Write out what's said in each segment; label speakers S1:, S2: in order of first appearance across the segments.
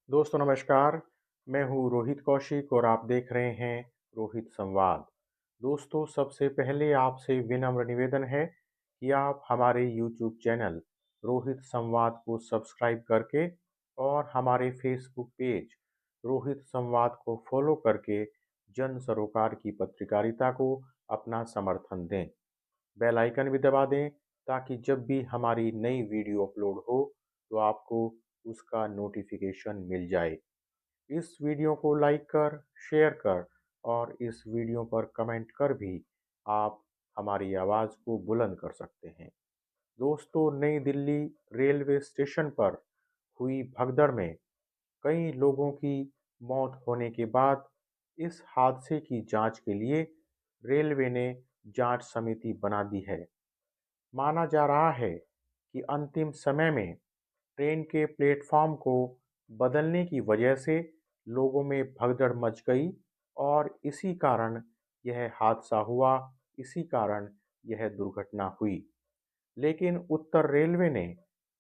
S1: दोस्तों नमस्कार। मैं हूँ रोहित कौशिक और आप देख रहे हैं रोहित संवाद। दोस्तों सबसे पहले आपसे विनम्र निवेदन है कि आप हमारे YouTube चैनल रोहित संवाद को सब्सक्राइब करके और हमारे फेसबुक पेज रोहित संवाद को फॉलो करके जन सरोकार की पत्रकारिता को अपना समर्थन दें। बेल आइकन भी दबा दें ताकि जब भी हमारी नई वीडियो अपलोड हो तो आपको उसका नोटिफिकेशन मिल जाए। इस वीडियो को लाइक कर, शेयर कर और इस वीडियो पर कमेंट कर भी आप हमारी आवाज़ को बुलंद कर सकते हैं। दोस्तों नई दिल्ली रेलवे स्टेशन पर हुई भगदड़ में कई लोगों की मौत होने के बाद इस हादसे की जांच के लिए रेलवे ने जांच समिति बना दी है। माना जा रहा है कि अंतिम समय में ट्रेन के प्लेटफॉर्म को बदलने की वजह से लोगों में भगदड़ मच गई और इसी कारण यह हादसा हुआ, इसी कारण यह दुर्घटना हुई। लेकिन उत्तर रेलवे ने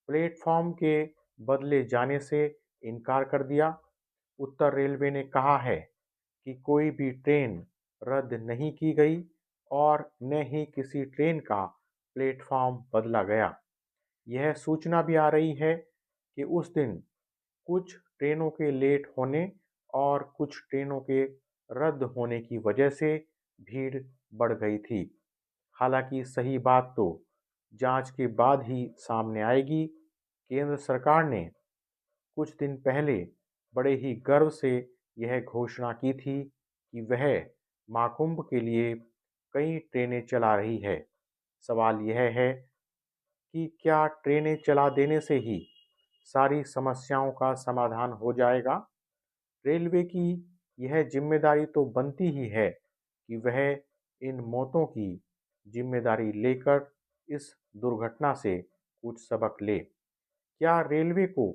S1: प्लेटफॉर्म के बदले जाने से इनकार कर दिया। उत्तर रेलवे ने कहा है कि कोई भी ट्रेन रद्द नहीं की गई और न ही किसी ट्रेन का प्लेटफॉर्म बदला गया। यह सूचना भी आ रही है कि उस दिन कुछ ट्रेनों के लेट होने और कुछ ट्रेनों के रद्द होने की वजह से भीड़ बढ़ गई थी। हालांकि सही बात तो जांच के बाद ही सामने आएगी। केंद्र सरकार ने कुछ दिन पहले बड़े ही गर्व से यह घोषणा की थी कि वह महाकुंभ के लिए कई ट्रेनें चला रही है। सवाल यह है कि क्या ट्रेनें चला देने से ही सारी समस्याओं का समाधान हो जाएगा? रेलवे की यह जिम्मेदारी तो बनती ही है कि वह इन मौतों की जिम्मेदारी लेकर इस दुर्घटना से कुछ सबक ले। क्या रेलवे को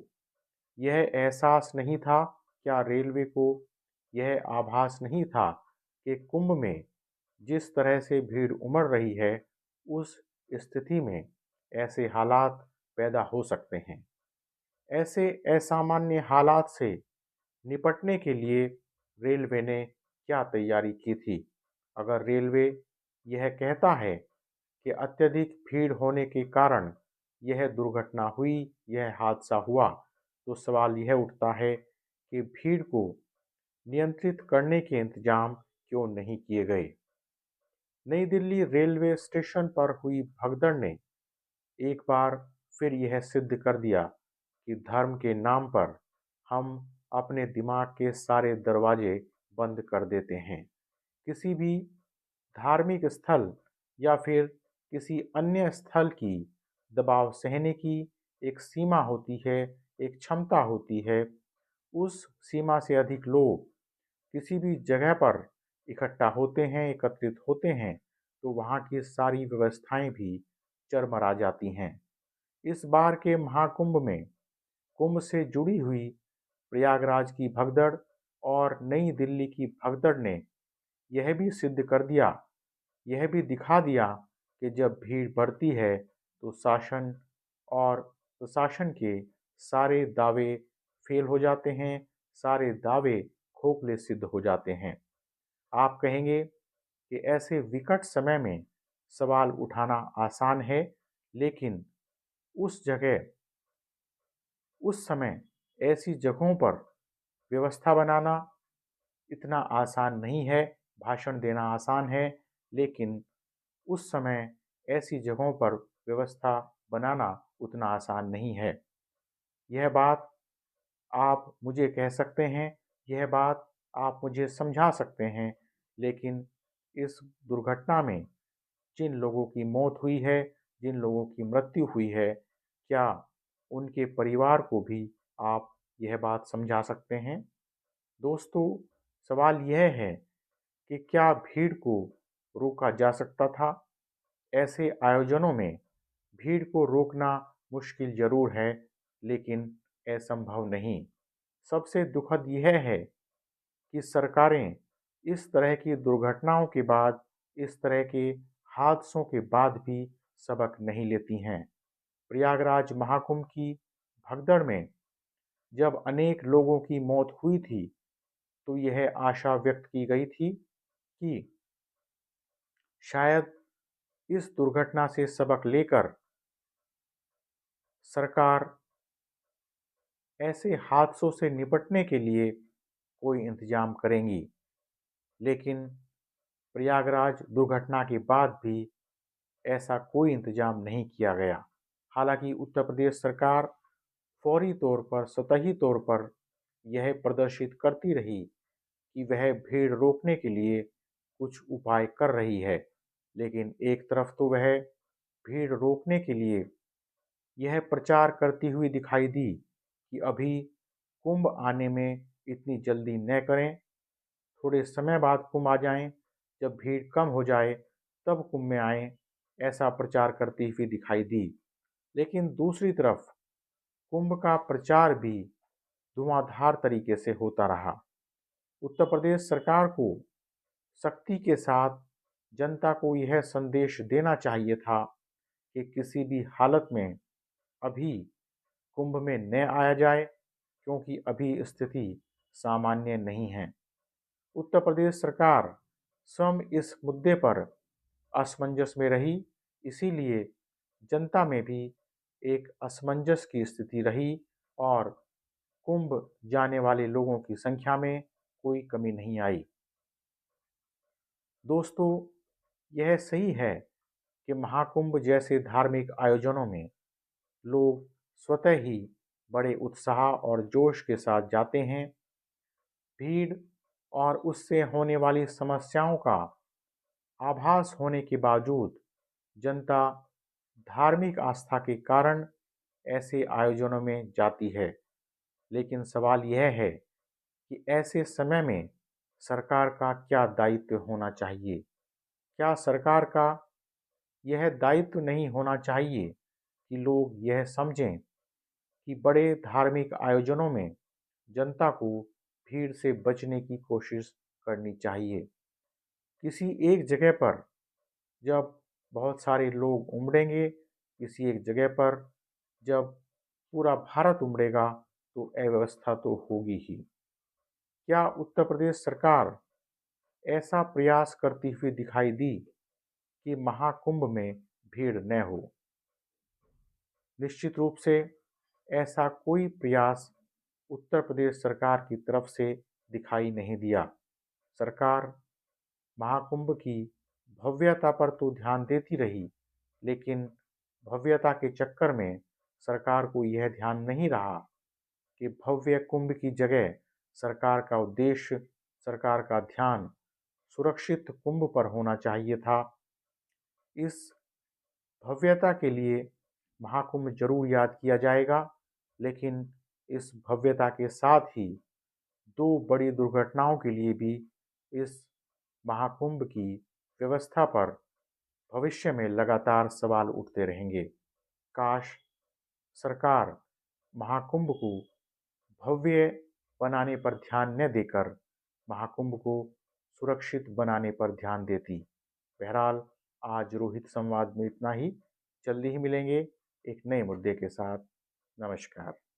S1: यह एहसास नहीं था, क्या रेलवे को यह आभास नहीं था कि कुंभ में जिस तरह से भीड़ उमड़ रही है, उस स्थिति में ऐसे हालात पैदा हो सकते हैं। ऐसे असामान्य हालात से निपटने के लिए रेलवे ने क्या तैयारी की थी? अगर रेलवे यह कहता है कि अत्यधिक भीड़ होने के कारण यह दुर्घटना हुई, यह हादसा हुआ, तो सवाल यह उठता है कि भीड़ को नियंत्रित करने के इंतजाम क्यों नहीं किए गए? नई दिल्ली रेलवे स्टेशन पर हुई भगदड़ ने एक बार फिर यह सिद्ध कर दिया कि धर्म के नाम पर हम अपने दिमाग के सारे दरवाजे बंद कर देते हैं। किसी भी धार्मिक स्थल या फिर किसी अन्य स्थल की दबाव सहने की एक सीमा होती है, एक क्षमता होती है। उस सीमा से अधिक लोग किसी भी जगह पर इकट्ठा होते हैं, एकत्रित होते हैं, तो वहाँ की सारी व्यवस्थाएं भी चरमरा जाती हैं। इस बार के महाकुंभ में कुंभ से जुड़ी हुई प्रयागराज की भगदड़ और नई दिल्ली की भगदड़ ने यह भी सिद्ध कर दिया, यह भी दिखा दिया कि जब भीड़ बढ़ती है तो शासन और प्रशासन के सारे दावे फेल हो जाते हैं, सारे दावे खोखले सिद्ध हो जाते हैं। आप कहेंगे कि ऐसे विकट समय में सवाल उठाना आसान है, लेकिन उस जगह, उस समय ऐसी जगहों पर व्यवस्था बनाना इतना आसान नहीं है। भाषण देना आसान है, लेकिन उस समय ऐसी जगहों पर व्यवस्था बनाना उतना आसान नहीं है। यह बात आप मुझे कह सकते हैं, यह बात आप मुझे समझा सकते हैं, लेकिन इस दुर्घटना में जिन लोगों की मौत हुई है, जिन लोगों की मृत्यु हुई है, क्या उनके परिवार को भी आप यह बात समझा सकते हैं? दोस्तों, सवाल यह है कि क्या भीड़ को रोका जा सकता था? ऐसे आयोजनों में भीड़ को रोकना मुश्किल जरूर है, लेकिन असंभव नहीं। सबसे दुखद यह है कि सरकारें इस तरह की दुर्घटनाओं के बाद, इस तरह के हादसों के बाद भी सबक नहीं लेती हैं। प्रयागराज महाकुंभ की भगदड़ में जब अनेक लोगों की मौत हुई थी, तो यह आशा व्यक्त की गई थी कि शायद इस दुर्घटना से सबक लेकर सरकार ऐसे हादसों से निपटने के लिए कोई इंतजाम करेंगी। लेकिन प्रयागराज दुर्घटना के बाद भी ऐसा कोई इंतजाम नहीं किया गया। हालांकि उत्तर प्रदेश सरकार फौरी तौर पर, सतही तौर पर यह प्रदर्शित करती रही कि वह भीड़ रोकने के लिए कुछ उपाय कर रही है। लेकिन एक तरफ तो वह भीड़ रोकने के लिए यह प्रचार करती हुई दिखाई दी कि अभी कुंभ आने में इतनी जल्दी न करें, थोड़े समय बाद कुंभ आ जाएं, जब भीड़ कम हो जाए तब कुंभ में आएं, ऐसा प्रचार करती हुई दिखाई दी। लेकिन दूसरी तरफ कुंभ का प्रचार भी धुआंधार तरीके से होता रहा। उत्तर प्रदेश सरकार को सख्ती के साथ जनता को यह संदेश देना चाहिए था कि किसी भी हालत में अभी कुंभ में न आया जाए, क्योंकि अभी स्थिति सामान्य नहीं है। उत्तर प्रदेश सरकार स्वयं इस मुद्दे पर असमंजस में रही, इसीलिए जनता में भी एक असमंजस की स्थिति रही और कुंभ जाने वाले लोगों की संख्या में कोई कमी नहीं आई। दोस्तों, यह सही है कि महाकुंभ जैसे धार्मिक आयोजनों में लोग स्वतः ही बड़े उत्साह और जोश के साथ जाते हैं। भीड़ और उससे होने वाली समस्याओं का आभास होने के बावजूद जनता धार्मिक आस्था के कारण ऐसे आयोजनों में जाती है। लेकिन सवाल यह है कि ऐसे समय में सरकार का क्या दायित्व होना चाहिए? क्या सरकार का यह दायित्व नहीं होना चाहिए कि लोग यह समझें कि बड़े धार्मिक आयोजनों में जनता को भीड़ से बचने की कोशिश करनी चाहिए? किसी एक जगह पर जब बहुत सारे लोग उमड़ेंगे, किसी एक जगह पर जब पूरा भारत उमड़ेगा, तो अव्यवस्था तो होगी ही। क्या उत्तर प्रदेश सरकार ऐसा प्रयास करती हुई दिखाई दी कि महाकुंभ में भीड़ न हो? निश्चित रूप से ऐसा कोई प्रयास उत्तर प्रदेश सरकार की तरफ से दिखाई नहीं दिया। सरकार महाकुंभ की भव्यता पर तो ध्यान देती रही, लेकिन भव्यता के चक्कर में सरकार को यह ध्यान नहीं रहा कि भव्य कुंभ की जगह सरकार का उद्देश्य, सरकार का ध्यान सुरक्षित कुंभ पर होना चाहिए था। इस भव्यता के लिए महाकुंभ जरूर याद किया जाएगा, लेकिन इस भव्यता के साथ ही दो बड़ी दुर्घटनाओं के लिए भी इस महाकुंभ की व्यवस्था पर भविष्य में लगातार सवाल उठते रहेंगे। काश सरकार महाकुंभ को भव्य बनाने पर ध्यान न देकर महाकुंभ को सुरक्षित बनाने पर ध्यान देती। बहरहाल, आज रोहित संवाद में इतना ही। जल्दी ही मिलेंगे एक नए मुद्दे के साथ। नमस्कार।